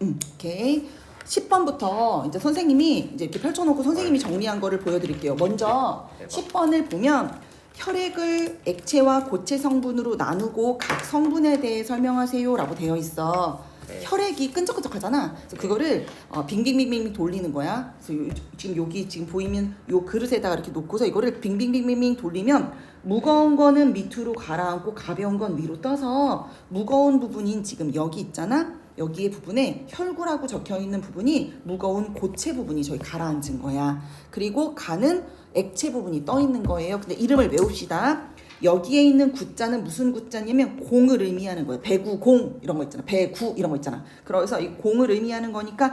오케이. 10번부터 이제 선생님이 이제 이렇게 펼쳐놓고 선생님이 정리한 거를 보여드릴게요. 먼저 10번을 보면 혈액을 액체와 고체 성분으로 나누고 각 성분에 대해 설명하세요 라고 되어 있어. 혈액이 끈적끈적하잖아. 그래서 그거를 빙빙빙빙 돌리는 거야. 그래서 지금 여기 지금 보이면 요 그릇에다가 이렇게 놓고서 이거를 빙빙빙빙 돌리면 무거운 거는 밑으로 가라앉고 가벼운 건 위로 떠서 무거운 부분인 지금 여기 있잖아. 여기에 부분에 혈구라고 적혀 있는 부분이 무거운 고체 부분이 저기 가라앉은 거야. 그리고 간은 액체 부분이 떠 있는 거예요. 근데 이름을 외웁시다. 여기에 있는 구자는 무슨 구자냐면 공을 의미하는 거예요. 배구, 공 이런 거 있잖아. 배구 이런 거 있잖아. 그래서 이 공을 의미하는 거니까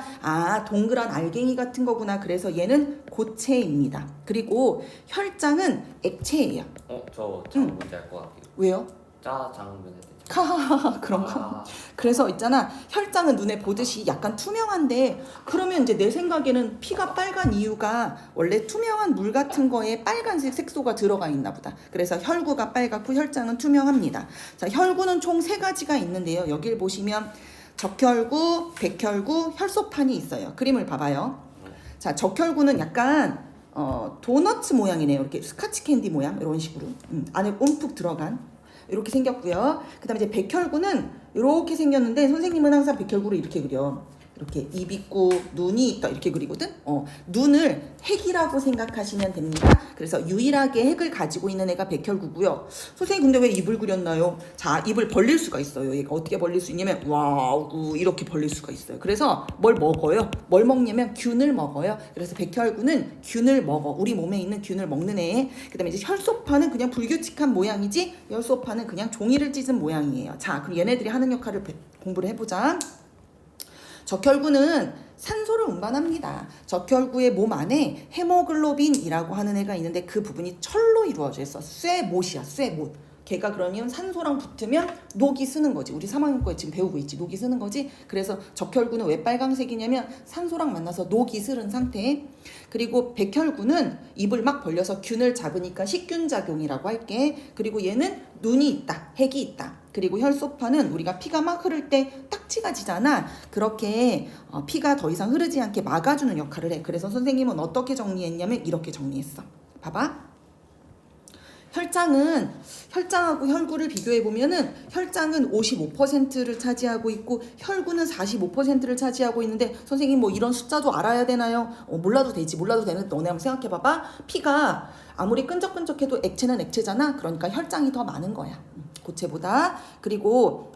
동그란 알갱이 같은 거구나. 그래서 얘는 고체입니다. 그리고 혈장은 액체예요. 저 뭔지 알 것 같아요. 왜요? 짜장면 해야 되죠. 그런 거. 그래서 있잖아, 혈장은 눈에 보듯이 약간 투명한데, 그러면 이제 내 생각에는 피가 빨간 이유가 원래 투명한 물 같은 거에 빨간색 색소가 들어가 있나 보다. 그래서 혈구가 빨갛고 혈장은 투명합니다. 자, 혈구는 총 3가지가 있는데요. 여길 보시면 적혈구, 백혈구, 혈소판이 있어요. 그림을 봐봐요. 자, 적혈구는 약간 도너츠 모양이네요. 이렇게 스카치 캔디 모양 이런 식으로 안에 움푹 들어간 이렇게 생겼고요. 그 다음에 이제 백혈구는 이렇게 생겼는데 선생님은 항상 백혈구를 이렇게 그려. 이렇게 입 있고 눈이 있다 이렇게 그리거든. 눈을 핵이라고 생각하시면 됩니다. 그래서 유일하게 핵을 가지고 있는 애가 백혈구고요. 선생님 근데 왜 입을 그렸나요? 자, 입을 벌릴 수가 있어요. 얘가 어떻게 벌릴 수 있냐면 와우 이렇게 벌릴 수가 있어요. 그래서 뭘 먹어요? 뭘 먹냐면 균을 먹어요. 그래서 백혈구는 균을 먹어. 우리 몸에 있는 균을 먹는 애. 그 다음에 이제 혈소판은 그냥 불규칙한 모양이지 혈소판은 그냥 종이를 찢은 모양이에요. 자, 그럼 얘네들이 하는 역할을 공부를 해보자. 적혈구는 산소를 운반합니다. 적혈구의 몸 안에 헤모글로빈이라고 하는 애가 있는데 그 부분이 철로 이루어져 있어. 쇠못이야, 쇠못. 걔가 그러면 산소랑 붙으면 녹이 쓰는 거지. 우리 3학년거에 지금 배우고 있지. 녹이 쓰는 거지. 그래서 적혈구는 왜 빨강색이냐면 산소랑 만나서 녹이 쓰는 상태. 그리고 백혈구는 입을 막 벌려서 균을 잡으니까 식균작용이라고 할게. 그리고 얘는 눈이 있다. 핵이 있다. 그리고 혈소판은 우리가 피가 막 흐를 때 딱지가 지잖아. 그렇게 피가 더 이상 흐르지 않게 막아주는 역할을 해. 그래서 선생님은 어떻게 정리했냐면 이렇게 정리했어. 봐봐. 혈장하고 혈구를 비교해 보면은 혈장은 55%를 차지하고 있고 혈구는 45%를 차지하고 있는데 선생님 뭐 이런 숫자도 알아야 되나요? 몰라도 되지. 몰라도 되는데 너네 한번 생각해 봐봐. 피가 아무리 끈적끈적해도 액체는 액체잖아. 그러니까 혈장이 더 많은 거야. 고체보다. 그리고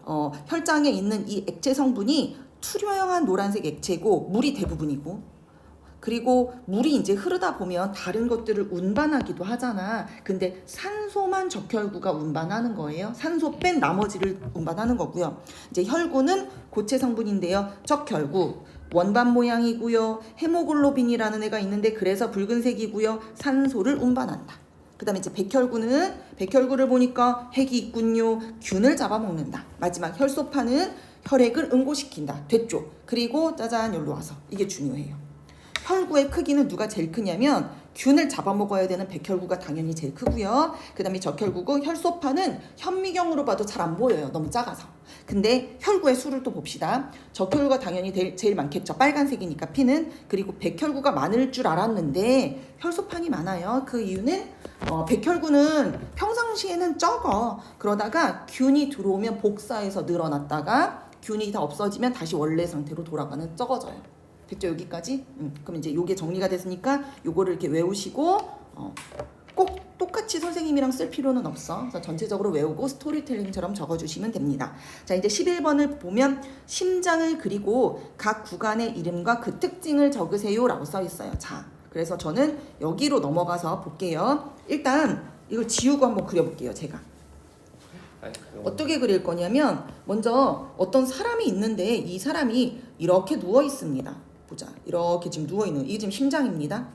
혈장에 있는 이 액체 성분이 투명한 노란색 액체고 물이 대부분이고 그리고 물이 이제 흐르다 보면 다른 것들을 운반하기도 하잖아. 근데 산소만 적혈구가 운반하는 거예요. 산소 뺀 나머지를 운반하는 거고요. 이제 혈구는 고체 성분인데요. 적혈구 원반 모양이고요. 헤모글로빈이라는 애가 있는데 그래서 붉은색이고요. 산소를 운반한다. 그 다음에 이제 백혈구를 보니까 핵이 있군요. 균을 잡아먹는다. 마지막 혈소판은 혈액을 응고시킨다. 됐죠? 그리고 짜잔 여기로 와서 이게 중요해요. 혈구의 크기는 누가 제일 크냐면 균을 잡아먹어야 되는 백혈구가 당연히 제일 크고요. 그 다음에 적혈구고 혈소판은 현미경으로 봐도 잘 안 보여요. 너무 작아서. 근데 혈구의 수를 또 봅시다. 적혈구가 당연히 제일 많겠죠. 빨간색이니까 피는. 그리고 백혈구가 많을 줄 알았는데 혈소판이 많아요. 그 이유는 백혈구는 평상시에는 적어. 그러다가 균이 들어오면 복사해서 늘어났다가 균이 다 없어지면 다시 원래 상태로 돌아가는 적어져요. 됐죠? 여기까지? 그럼 이제 요게 정리가 됐으니까 요거를 이렇게 외우시고 꼭 똑같이 선생님이랑 쓸 필요는 없어. 그래서 전체적으로 외우고 스토리텔링처럼 적어주시면 됩니다. 자, 이제 11번을 보면 심장을 그리고 각 구간의 이름과 그 특징을 적으세요 라고 써 있어요. 자, 그래서 저는 여기로 넘어가서 볼게요. 일단 이걸 지우고 한번 그려볼게요. 제가 어떻게 그릴 거냐면 먼저 어떤 사람이 있는데 이 사람이 이렇게 누워 있습니다. 보자. 이렇게 지금 누워 있는 이게 지금 심장입니다.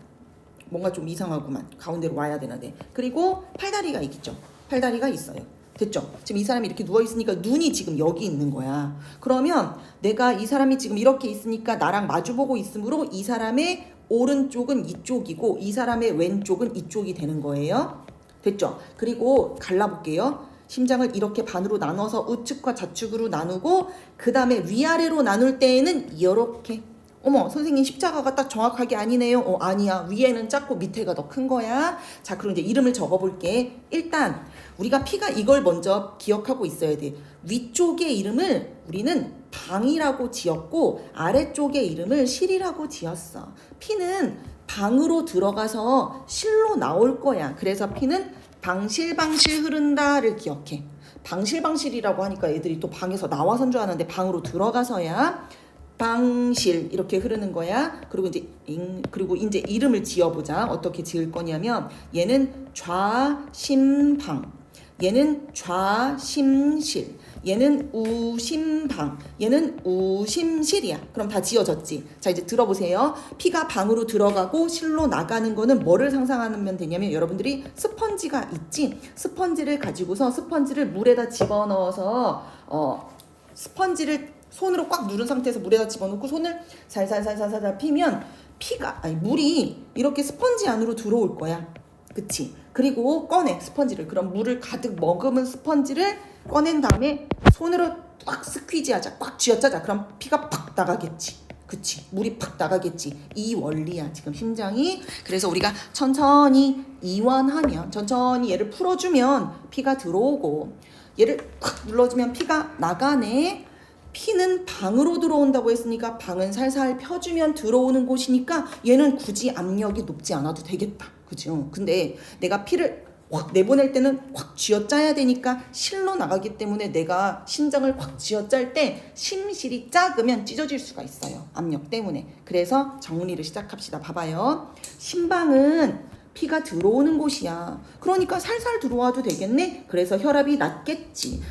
뭔가 좀 이상하구만. 가운데로 와야 되는데. 그리고 팔다리가 있겠죠. 팔다리가 있어요. 됐죠? 지금 이 사람이 이렇게 누워 있으니까 눈이 지금 여기 있는 거야. 그러면 내가 이 사람이 지금 이렇게 있으니까 나랑 마주보고 있으므로 이 사람의 오른쪽은 이쪽이고 이 사람의 왼쪽은 이쪽이 되는 거예요. 됐죠? 그리고 갈라볼게요. 심장을 이렇게 반으로 나눠서 우측과 좌측으로 나누고 그 다음에 위아래로 나눌 때에는 이렇게 어머 선생님 십자가가 딱 정확하게 아니네요. 아니야. 위에는 작고 밑에가 더 큰 거야. 자 그럼 이제 이름을 적어볼게. 일단 우리가 피가 이걸 먼저 기억하고 있어야 돼. 위쪽의 이름을 우리는 방이라고 지었고 아래쪽의 이름을 실이라고 지었어. 피는 방으로 들어가서 실로 나올 거야. 그래서 피는 방실방실 흐른다를 기억해. 방실방실이라고 하니까 애들이 또 방에서 나와서인 줄 아는데 방으로 들어가서야 방실 이렇게 흐르는 거야. 그리고 이제 이름을 지어보자. 어떻게 지을 거냐면 얘는 좌심방, 얘는 좌심실, 얘는 우심방, 얘는 우심실이야. 그럼 다 지어졌지. 자 이제 들어보세요. 피가 방으로 들어가고 실로 나가는 거는 뭐를 상상하면 되냐면 여러분들이 스펀지가 있지. 스펀지를 가지고서 스펀지를 물에다 집어넣어서 스펀지를 손으로 꽉 누른 상태에서 물에다 집어넣고 손을 살살살살살 피면 물이 이렇게 스펀지 안으로 들어올 거야. 그치? 그리고 꺼내 스펀지를. 그럼 물을 가득 머금은 스펀지를 꺼낸 다음에 손으로 꽉 스퀴즈하자. 꽉 쥐어짜자. 그럼 피가 팍 나가겠지. 그치? 물이 팍 나가겠지. 이 원리야 지금 심장이. 그래서 우리가 천천히 이완하면 천천히 얘를 풀어주면 피가 들어오고 얘를 팍 눌러주면 피가 나가네. 피는 방으로 들어온다고 했으니까 방은 살살 펴주면 들어오는 곳이니까 얘는 굳이 압력이 높지 않아도 되겠다. 그죠? 근데 내가 피를 확 내보낼 때는 확 쥐어짜야 되니까 실로 나가기 때문에 내가 심장을 확 쥐어짤 때 심실이 작으면 찢어질 수가 있어요. 압력 때문에. 그래서 정리를 시작합시다. 봐봐요. 심방은 피가 들어오는 곳이야. 그러니까 살살 들어와도 되겠네. 그래서 혈압이 낮겠지.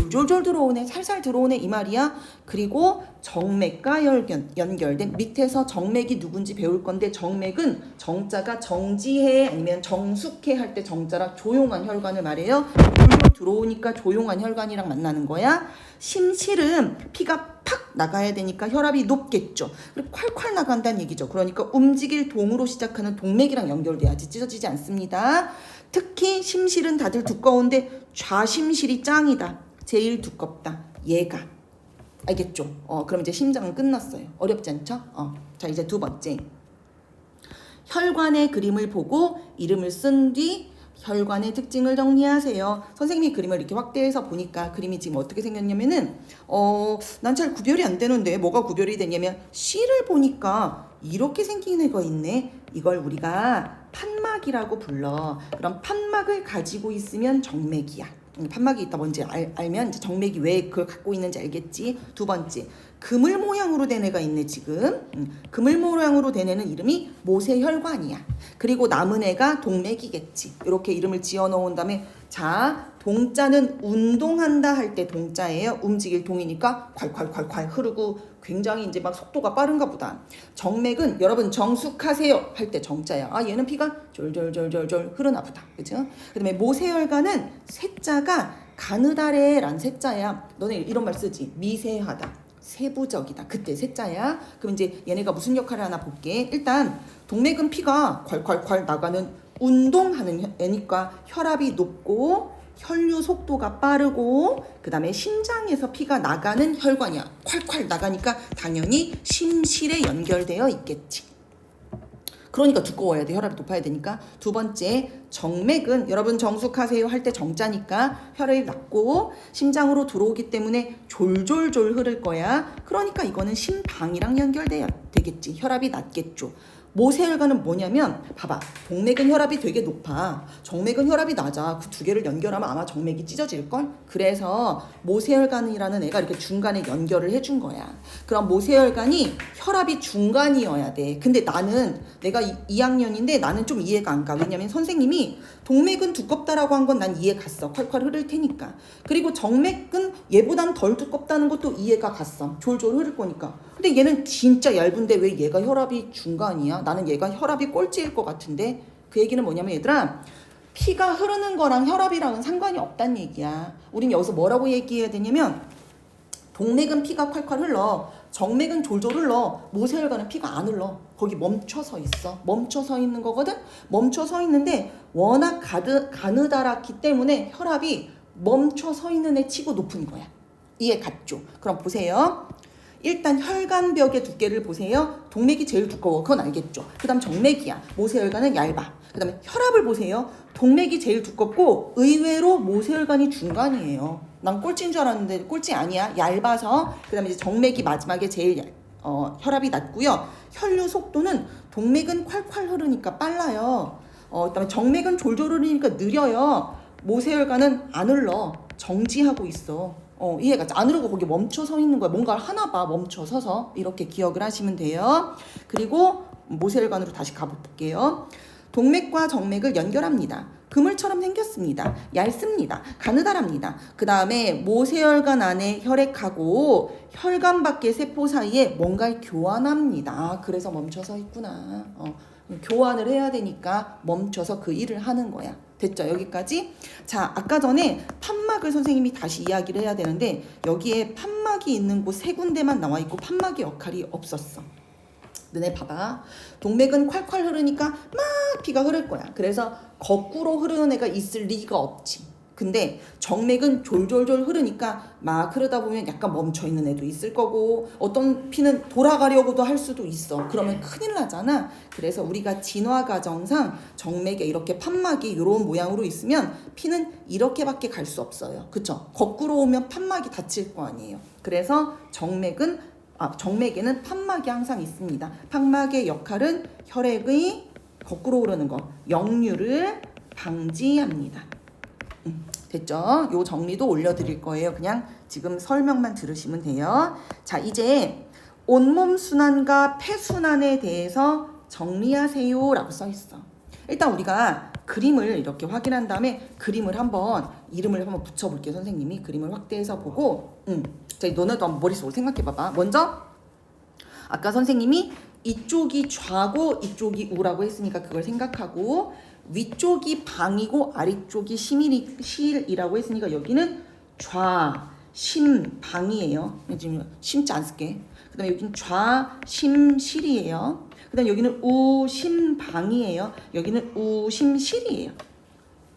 졸졸 들어오네, 살살 들어오네 이 말이야. 그리고 정맥과 연결된 밑에서 정맥이 누군지 배울 건데 정맥은 정자가 정지해 아니면 정숙해 할 때 정자라 조용한 혈관을 말해요. 졸졸 들어오니까 조용한 혈관이랑 만나는 거야. 심실은 피가 팍 나가야 되니까 혈압이 높겠죠. 그리고 콸콸 나간다는 얘기죠. 그러니까 움직일 동으로 시작하는 동맥이랑 연결돼야지 찢어지지 않습니다. 특히 심실은 다들 두꺼운데 좌심실이 짱이다. 제일 두껍다. 얘가. 알겠죠? 그럼 이제 심장은 끝났어요. 어렵지 않죠? 자, 이제 두 번째. 혈관의 그림을 보고 이름을 쓴 뒤 혈관의 특징을 정리하세요. 선생님이 그림을 이렇게 확대해서 보니까 그림이 지금 어떻게 생겼냐면은 난 잘 구별이 안 되는데 뭐가 구별이 되냐면 C를 보니까 이렇게 생긴 애가 있네. 이걸 우리가 판막이라고 불러. 그럼 판막을 가지고 있으면 정맥이야. 판막이 있다 뭔지 알면 이제 정맥이 왜 그걸 갖고 있는지 알겠지. 두 번째, 그물 모양으로 된 애가 있네 지금. 그물 모양으로 된 애는 이름이 모세혈관이야. 그리고 남은 애가 동맥이겠지. 이렇게 이름을 지어 놓은 다음에 자, 동자는 운동한다 할 때 동자예요. 움직일 동이니까 콸콸콸콸 흐르고 굉장히 이제 막 속도가 빠른가 보다. 정맥은 여러분 정숙하세요 할 때 정자야. 얘는 피가 졸졸졸졸졸 흐르나 보다. 그죠? 그다음에 모세혈관은 세자가 가느다래란 세자야. 너네 이런 말 쓰지? 미세하다. 세부적이다. 그때 세자야. 그럼 이제 얘네가 무슨 역할을 하나 볼게. 일단 동맥은 피가 콸콸콸 나가는 운동하는 애니까 혈압이 높고 혈류 속도가 빠르고 그 다음에 심장에서 피가 나가는 혈관이야. 콸콸 나가니까 당연히 심실에 연결되어 있겠지. 그러니까 두꺼워야 돼. 혈압이 높아야 되니까. 두 번째, 정맥은 여러분 정숙하세요 할 때 정자니까 혈압이 낮고 심장으로 들어오기 때문에 졸졸졸 흐를 거야. 그러니까 이거는 심방이랑 연결돼야 되겠지. 혈압이 낮겠죠. 모세혈관은 뭐냐면 봐봐. 동맥은 혈압이 되게 높아. 정맥은 혈압이 낮아. 그 두 개를 연결하면 아마 정맥이 찢어질걸? 그래서 모세혈관이라는 애가 이렇게 중간에 연결을 해준 거야. 그럼 모세혈관이 혈압이 중간이어야 돼. 근데 내가 2학년인데 나는 좀 이해가 안 가. 왜냐면 선생님이 동맥은 두껍다라고 한 건 난 이해 갔어. 콸콸 흐를 테니까. 그리고 정맥은 얘보단 덜 두껍다는 것도 이해가 갔어. 졸졸 흐를 거니까. 근데 얘는 진짜 얇은데 왜 얘가 혈압이 중간이야? 나는 얘가 혈압이 꼴찌일 것 같은데. 그 얘기는 뭐냐면 얘들아, 피가 흐르는 거랑 혈압이랑은 상관이 없다는 얘기야. 우린 여기서 뭐라고 얘기해야 되냐면 동맥은 피가 콸콸 흘러. 정맥은 졸졸 흘러. 모세혈관은 피가 안 흘러. 거기 멈춰서 있어. 멈춰서 있는 거거든. 멈춰서 있는데 워낙 가느다랗기 때문에 혈압이 멈춰 서 있는 애 치고 높은 거야. 이해 갔죠? 그럼 보세요. 일단 혈관벽의 두께를 보세요. 동맥이 제일 두꺼워. 그건 알겠죠? 그 다음 정맥이야. 모세혈관은 얇아. 그 다음에 혈압을 보세요. 동맥이 제일 두껍고 의외로 모세혈관이 중간이에요. 난 꼴찌인 줄 알았는데 꼴찌 아니야. 얇아서. 그 다음에 이제 정맥이 마지막에 제일 혈압이 낮고요. 혈류 속도는 동맥은 콸콸 흐르니까 빨라요. 그다음에 정맥은 졸졸 흐르니까 느려요. 모세혈관은 안 흘러. 정지하고 있어. 이해가 안 흐르고 거기 멈춰 서 있는 거야. 뭔가를 하나 봐. 멈춰 서서. 이렇게 기억을 하시면 돼요. 그리고 모세혈관으로 다시 가볼게요. 동맥과 정맥을 연결합니다. 그물처럼 생겼습니다. 얇습니다. 가느다랍니다. 그 다음에 모세혈관 안에 혈액하고 혈관 밖의 세포 사이에 뭔가를 교환합니다. 그래서 멈춰서 있구나. 교환을 해야 되니까 멈춰서 그 일을 하는 거야. 됐죠? 여기까지? 자, 아까 전에 판막을 선생님이 다시 이야기를 해야 되는데 여기에 판막이 있는 곳 세 군데만 나와 있고 판막의 역할이 없었어. 너네 봐봐. 동맥은 콸콸 흐르니까 막 피가 흐를 거야. 그래서 거꾸로 흐르는 애가 있을 리가 없지. 근데 정맥은 졸졸졸 흐르니까 막 흐르다 보면 약간 멈춰있는 애도 있을 거고 어떤 피는 돌아가려고도 할 수도 있어. 그러면 큰일 나잖아. 그래서 우리가 진화 과정상 정맥에 이렇게 판막이 이런 모양으로 있으면 피는 이렇게밖에 갈 수 없어요. 그쵸? 거꾸로 오면 판막이 다칠 거 아니에요. 그래서 정맥에는 판막이 항상 있습니다. 판막의 역할은 혈액의 거꾸로 흐르는 거, 역류를 방지합니다. 됐죠? 요 정리도 올려드릴 거예요. 그냥 지금 설명만 들으시면 돼요. 자, 이제 온몸 순환과 폐순환에 대해서 정리하세요 라고 써 있어. 일단 우리가 그림을 이렇게 확인한 다음에 그림을 이름을 한번 붙여볼게요. 선생님이 그림을 확대해서 보고 자, 너네도 한번 머릿속으로 생각해봐봐. 먼저 아까 선생님이 이쪽이 좌고 이쪽이 우라고 했으니까 그걸 생각하고 위쪽이 방이고 아래쪽이 실이라고 했으니까 여기는 좌, 심, 방이에요. 지금 심자 안 쓸게. 그 다음에 여기는 좌, 심, 실이에요. 그 다음에 여기는 우, 심, 방이에요. 여기는 우, 심, 실이에요.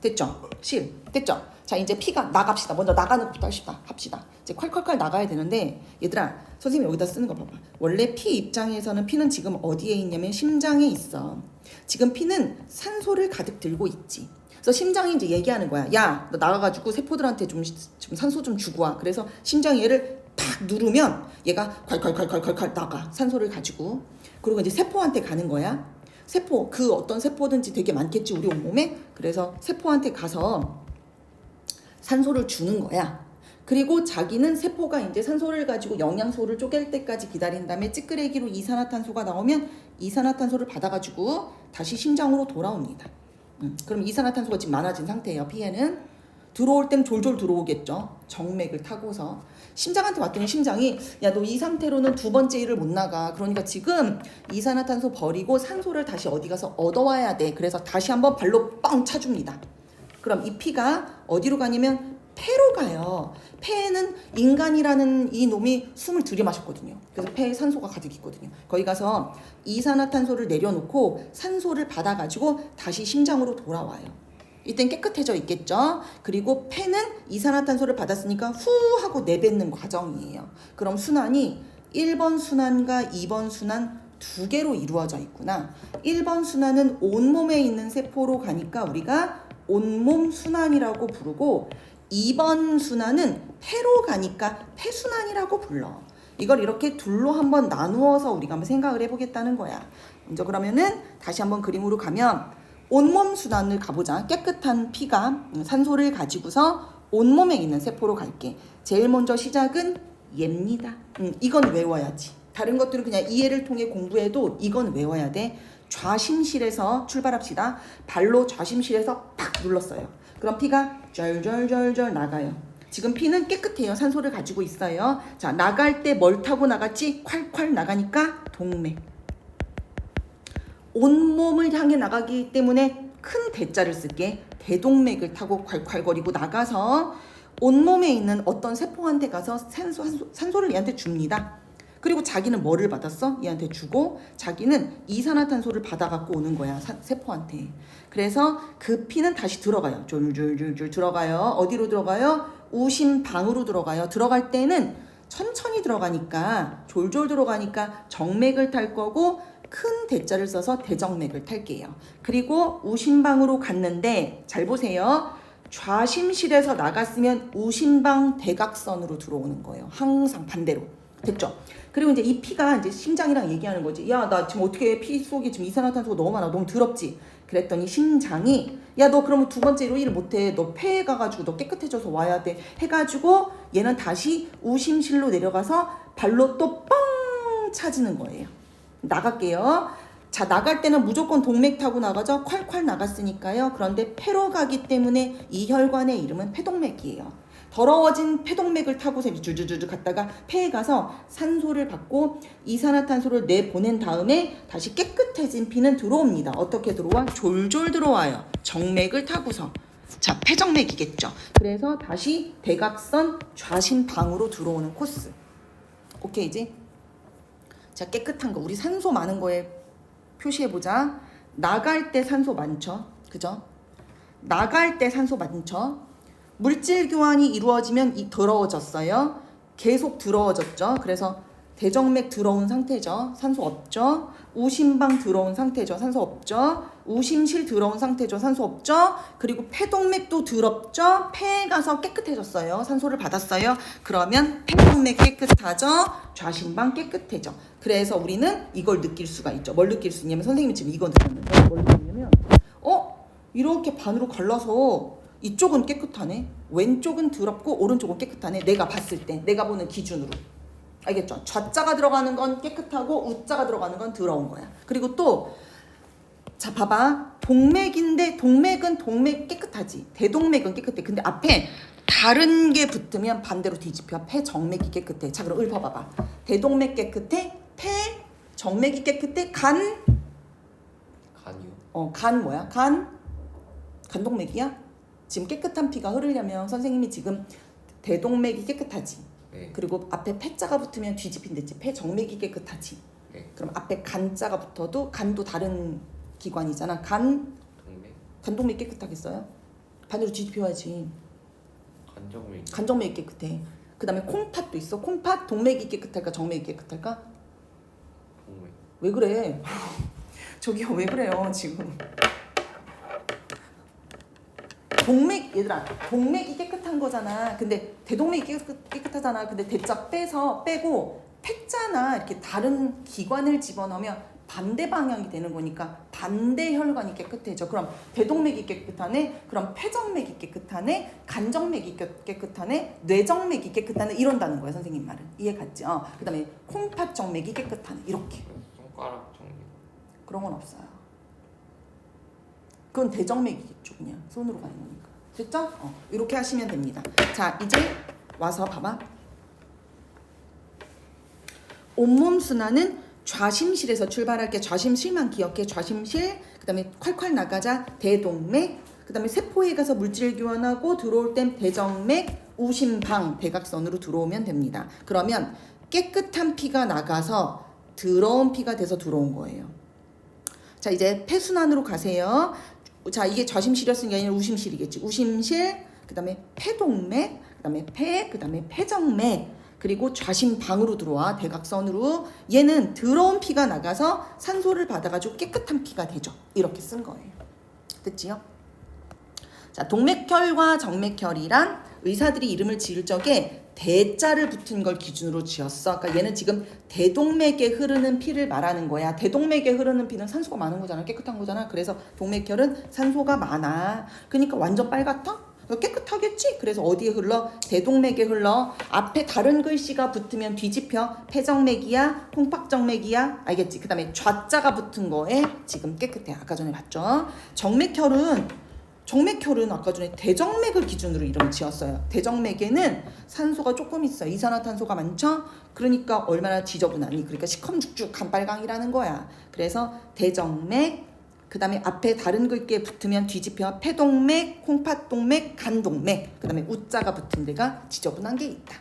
됐죠? 실. 됐죠? 자, 이제 피가 나갑시다. 먼저 나가는 것부터 합시다. 이제 콸콸콸 나가야 되는데 얘들아, 선생님이 여기다 쓰는 거 봐봐. 원래 피 입장에서는 피는 지금 어디에 있냐면 심장에 있어. 지금 피는 산소를 가득 들고 있지. 그래서 심장이 이제 얘기하는 거야. 야, 너 나가가지고 세포들한테 좀 산소 좀 주고 와. 그래서 심장이 얘를 팍 누르면 얘가 콸콸콸콸콸 나가. 산소를 가지고. 그리고 이제 세포한테 가는 거야. 세포, 그 어떤 세포든지 되게 많겠지, 우리 온몸에. 그래서 세포한테 가서 산소를 주는 거야. 그리고 자기는 세포가 이제 산소를 가지고 영양소를 쪼갤 때까지 기다린 다음에 찌끄레기로 이산화탄소가 나오면 이산화탄소를 받아가지고 다시 심장으로 돌아옵니다. 그럼 이산화탄소가 지금 많아진 상태예요. 피에는 들어올 땐 졸졸 들어오겠죠. 정맥을 타고서 심장한테 왔더니 심장이 야, 너 이 상태로는 두 번째 일을 못 나가. 그러니까 지금 이산화탄소 버리고 산소를 다시 어디 가서 얻어와야 돼. 그래서 다시 한번 발로 뻥 차줍니다. 그럼 이 피가 어디로 가냐면 폐로 가요. 폐에는 인간이라는 이 놈이 숨을 들이마셨거든요. 그래서 폐에 산소가 가득 있거든요. 거기 가서 이산화탄소를 내려놓고 산소를 받아가지고 다시 심장으로 돌아와요. 이땐 깨끗해져 있겠죠. 그리고 폐는 이산화탄소를 받았으니까 후 하고 내뱉는 과정이에요. 그럼 순환이 1번 순환과 2번 순환 두 개로 이루어져 있구나. 1번 순환은 온몸에 있는 세포로 가니까 우리가 온몸 순환이라고 부르고 2번 순환은 폐로 가니까 폐순환이라고 불러. 이걸 이렇게 둘로 한번 나누어서 우리가 한번 생각을 해보겠다는 거야. 먼저 그러면은 다시 한번 그림으로 가면 온몸 순환을 가보자. 깨끗한 피가 산소를 가지고서 온몸에 있는 세포로 갈게. 제일 먼저 시작은 얘입니다. 이건 외워야지. 다른 것들은 그냥 이해를 통해 공부해도 이건 외워야 돼. 좌심실에서 출발합시다. 발로 좌심실에서 팍 눌렀어요. 그럼 피가 절 나가요. 지금 피는 깨끗해요. 산소를 가지고 있어요. 자, 나갈 때 뭘 타고 나갔지? 콸콸 나가니까 동맥. 온몸을 향해 나가기 때문에 큰 대자를 쓸게. 대동맥을 타고 콸콸거리고 나가서 온몸에 있는 어떤 세포한테 가서 산소를 얘한테 줍니다. 그리고 자기는 뭐를 받았어? 얘한테 주고 자기는 이산화탄소를 받아갖고 오는 거야. 세포한테. 그래서 그 피는 다시 들어가요. 줄줄줄줄 들어가요. 어디로 들어가요? 우심방으로 들어가요. 들어갈 때는 천천히 들어가니까 졸졸 들어가니까 정맥을 탈 거고 큰 대자를 써서 대정맥을 탈게요. 그리고 우심방으로 갔는데 잘 보세요. 좌심실에서 나갔으면 우심방 대각선으로 들어오는 거예요. 항상 반대로. 됐죠? 그리고 이제 이 피가 이제 심장이랑 얘기하는 거지. 야, 나 지금 어떻게 피 속에 지금 이산화탄소가 너무 많아. 너무 더럽지? 그랬더니 심장이 야, 너 그러면 두 번째로 일을 못해. 너 폐에 가가지고 너 깨끗해져서 와야 돼. 해가지고 얘는 다시 우심실로 내려가서 발로 또 뻥 차지는 거예요. 나갈게요. 자, 나갈 때는 무조건 동맥 타고 나가죠. 콸콸 나갔으니까요. 그런데 폐로 가기 때문에 이 혈관의 이름은 폐동맥이에요. 더러워진 폐동맥을 타고서 줄줄줄 갔다가 폐에 가서 산소를 받고 이산화탄소를 내보낸 다음에 다시 깨끗해진 피는 들어옵니다. 어떻게 들어와? 졸졸 들어와요. 정맥을 타고서. 자, 폐정맥이겠죠. 그래서 다시 대각선 좌심방으로 들어오는 코스. 오케이지? 자, 깨끗한 거. 우리 산소 많은 거에 표시해보자. 나갈 때 산소 많죠? 그죠? 나갈 때 산소 많죠? 물질 교환이 이루어지면 더러워졌어요. 계속 더러워졌죠. 그래서 대정맥 들어온 상태죠. 산소 없죠. 우심방 들어온 상태죠. 산소 없죠. 우심실 들어온 상태죠. 산소 없죠. 그리고 폐동맥도 더럽죠. 폐에 가서 깨끗해졌어요. 산소를 받았어요. 그러면 폐동맥 깨끗하죠. 좌심방 깨끗해져. 그래서 우리는 이걸 느낄 수가 있죠. 뭘 느낄 수 있냐면 선생님이 지금 이거 느꼈는데 뭘 느끼냐면 이렇게 반으로 갈라서 이쪽은 깨끗하네. 왼쪽은 더럽고 오른쪽은 깨끗하네. 내가 봤을 때 내가 보는 기준으로. 알겠죠? 좌자가 들어가는 건 깨끗하고 우자가 들어가는 건 더러운 거야. 그리고 또 자, 봐봐. 동맥인데 동맥은 동맥 깨끗하지. 대동맥은 깨끗해. 근데 앞에 다른 게 붙으면 반대로 뒤집혀. 폐정맥이 깨끗해. 자, 그럼 읊어봐봐. 대동맥 깨끗해. 폐정맥이 깨끗해. 간이요? 간 뭐야? 간동맥이야? 지금 깨끗한 피가 흐르려면 선생님이 지금 대동맥이 깨끗하지. 네. 그리고 앞에 폐자가 붙으면 뒤집힌댔지. 폐정맥이 깨끗하지. 네. 그럼 앞에 간자가 붙어도 간도 다른 기관이잖아. 동맥? 간동맥 깨끗하겠어요? 반대로 뒤집혀야지. 간정맥. 간정맥이 깨끗해. 그 다음에 콩팥도 있어. 콩팥 동맥이 깨끗할까 정맥이 깨끗할까? 동맥. 왜 그래? 저기요, 왜 그래요 지금? 얘들아, 동맥이 깨끗한 거잖아. 근데 대동맥이 깨끗하잖아. 근데 대자 빼고 폐자나 이렇게 다른 기관을 집어넣으면 반대 방향이 되는 거니까 반대 혈관이 깨끗해져. 그럼 대동맥이 깨끗하네. 그럼 폐정맥이 깨끗하네. 간정맥이 깨끗하네. 뇌정맥이 깨끗하네. 이런다는 거야 선생님 말은. 이해 갔지? 그 다음에 콩팥정맥이 깨끗하네. 이렇게. 손가락 정맥. 그런 건 없어요. 그건 대정맥이겠죠. 그냥 손으로 가는 거니까. 됐죠? 이렇게 하시면 됩니다. 자, 이제 와서 봐봐. 온몸 순환은 좌심실에서 출발할게. 좌심실만 기억해. 좌심실. 그 다음에 콸콸 나가자. 대동맥. 그 다음에 세포에 가서 물질 교환하고 들어올 땐 대정맥, 우심방, 대각선으로 들어오면 됩니다. 그러면 깨끗한 피가 나가서 더러운 피가 돼서 들어온 거예요. 자, 이제 폐순환으로 가세요. 자, 이게 좌심실이었으니까 아니라 우심실이겠지. 우심실, 그 다음에 폐동맥, 그 다음에 그 다음에 폐정맥, 그리고 좌심방으로 들어와. 대각선으로. 얘는 더러운 피가 나가서 산소를 받아가지고 깨끗한 피가 되죠. 이렇게 쓴 거예요. 됐지요? 자, 동맥혈과 정맥혈이란 의사들이 이름을 지을 적에 대자를 붙은 걸 기준으로 지었어. 그러니까 얘는 지금 대동맥에 흐르는 피를 말하는 거야. 대동맥에 흐르는 피는 산소가 많은 거잖아. 깨끗한 거잖아. 그래서 동맥혈은 산소가 많아. 그러니까 완전 빨갛다? 깨끗하겠지? 그래서 어디에 흘러? 대동맥에 흘러. 앞에 다른 글씨가 붙으면 뒤집혀. 폐정맥이야? 콩팥정맥이야? 알겠지? 그 다음에 좌자가 붙은 거에 지금 깨끗해. 아까 전에 봤죠? 정맥혈은 아까 전에 대정맥을 기준으로 이름을 지었어요. 대정맥에는 산소가 조금 있어. 이산화탄소가 많죠? 그러니까 얼마나 지저분하니. 그러니까 시커멓죽죽한 빨강이라는 거야. 그래서 대정맥, 그 다음에 앞에 다른 글귀에 붙으면 뒤집혀. 폐동맥, 콩팥동맥, 간동맥. 그 다음에 우자가 붙은 데가 지저분한 게 있다.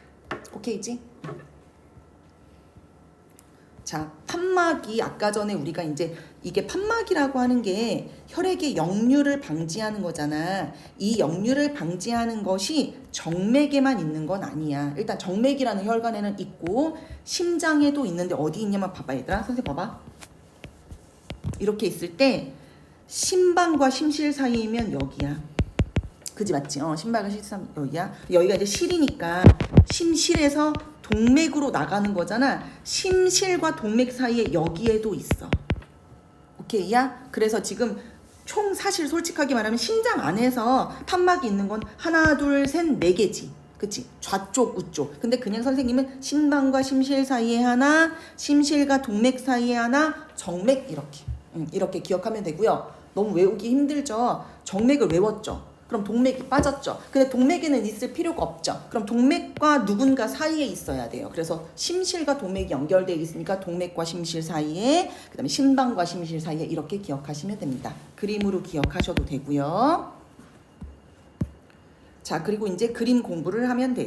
오케이지? 자, 판막이 아까 전에 우리가 이제 이게 판막이라고 하는 게 혈액의 역류를 방지하는 거잖아. 이 역류를 방지하는 것이 정맥에만 있는 건 아니야. 일단 정맥이라는 혈관에는 있고 심장에도 있는데 어디 있냐면 봐봐 얘들아. 선생님 봐봐. 이렇게 있을 때 심방과 심실 사이이면 여기야. 그지 맞지? 심방과 심실 여기야. 여기가 이제 실이니까 심실에서 동맥으로 나가는 거잖아. 심실과 동맥 사이에 여기에도 있어. 오케이야? 그래서 지금 총 사실 솔직하게 말하면 심장 안에서 판막이 있는 건 하나, 둘, 셋, 네 개지. 그치? 좌쪽, 우쪽. 근데 그냥 선생님은 심방과 심실 사이에 하나, 심실과 동맥 사이에 하나, 정맥 이렇게. 이렇게 기억하면 되고요. 너무 외우기 힘들죠? 정맥을 외웠죠? 그럼 동맥이 빠졌죠. 근데 동맥에는 있을 필요가 없죠. 그럼 동맥과 누군가 사이에 있어야 돼요. 그래서 심실과 동맥이 연결되어 있으니까 동맥과 심실 사이에, 그 다음에 심방과 심실 사이에 이렇게 기억하시면 됩니다. 그림으로 기억하셔도 되고요. 자, 그리고 이제 그림 공부를 하면 돼요.